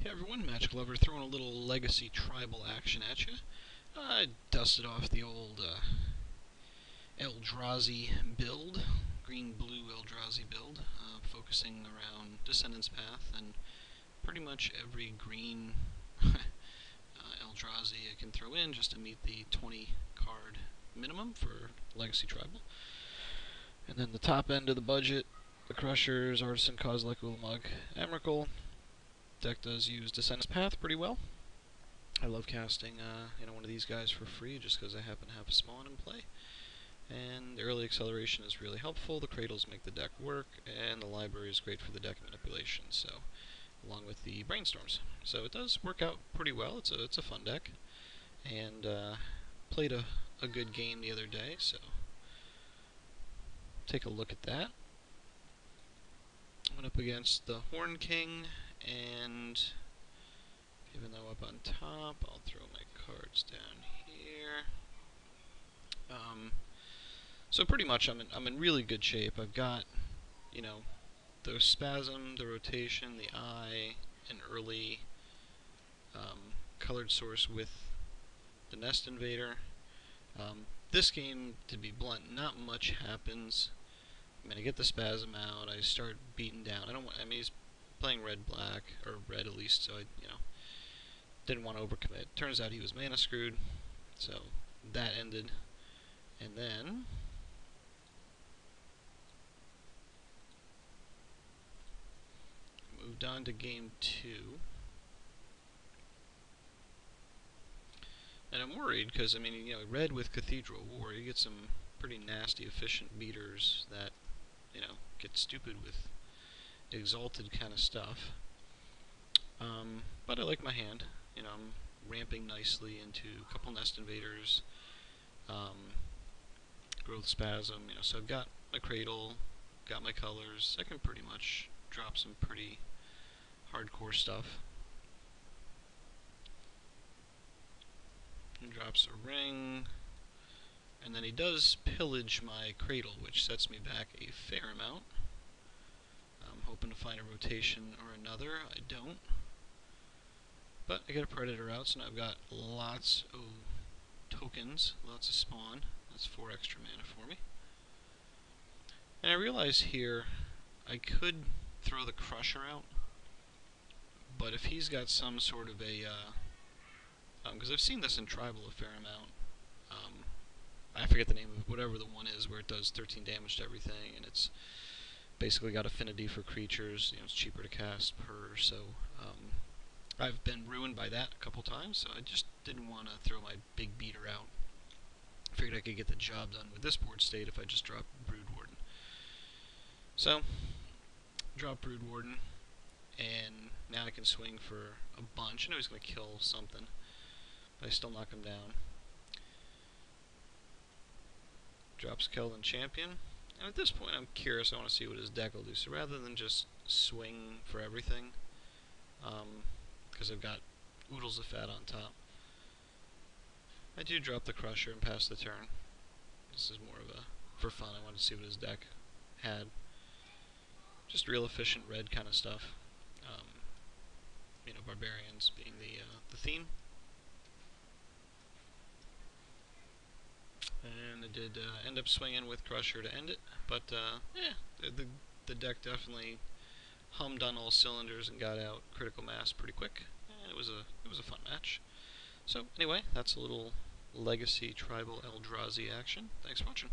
Hey everyone, Magic Lover throwing a little Legacy Tribal action at you. I dusted off the old Eldrazi build, green-blue Eldrazi build, focusing around Descendant's Path and pretty much every green Eldrazi I can throw in just to meet the 20 card minimum for Legacy Tribal. And then the top end of the budget, the Crushers, Artisan, Kozilek, Ulamog, Emrakul. Deck does use Descendant's Path pretty well. I love casting one of these guys for free just because I happen to have a Spawn in play. And the early acceleration is really helpful, the Cradles make the deck work, and the library is great for the deck manipulation, so along with the Brainstorms. So it does work out pretty well. It's a fun deck. And played a good game the other day, so take a look at that. Went up against the Horn King, and even though up on top, I'll throw my cards down here. So pretty much I'm in really good shape. I've got, the Spasm, the Rotation, the Eye, an early colored source with the Nest Invader. This game, to be blunt, not much happens. I get the Spasm out, I start beating down. He's playing red-black, or red at least, so I, didn't want to overcommit. Turns out he was mana screwed, so that ended. And then moved on to game 2. And I'm worried because, red with Cathedral War, you get some pretty nasty, efficient beaters that, get stupid with exalted kind of stuff. But I like my hand. I'm ramping nicely into a couple Nest Invaders, Growth Spasm, so I've got my Cradle, got my colors. I can pretty much drop some pretty hardcore stuff. He drops a ring, and then he does pillage my Cradle, which sets me back a fair amount. I'm hoping to find a rotation or another. I don't. But I get a Predator out, so now I've got lots of tokens, lots of spawn. That's 4 extra mana for me. And I realize here I could throw the Crusher out, but if he's got some sort of a because I've seen this in Tribal a fair amount. I forget the name of whatever the one is where it does 13 damage to everything, and it's basically got affinity for creatures. It's cheaper to cast per, so I've been ruined by that a couple times, so I just didn't want to throw my big beater out. I figured I could get the job done with this board state if I just dropped Brood Warden. So, drop Brood Warden, and now I can swing for a bunch. I know he's going to kill something, but I still knock him down. Drops Keldon Champion, and at this point I'm curious, I want to see what his deck will do, so rather than just swing for everything, because I've got oodles of fat on top, I do drop the Crusher and pass the turn. This is more of a, for fun, I wanted to see what his deck had. Just real efficient red kind of stuff. Barbarians being the theme. And I did end up swinging with Crusher to end it, but the deck definitely hummed on all cylinders and got out critical mass pretty quick, and it was a fun match. So anyway, that's a little Legacy Tribal Eldrazi action. Thanks for watching.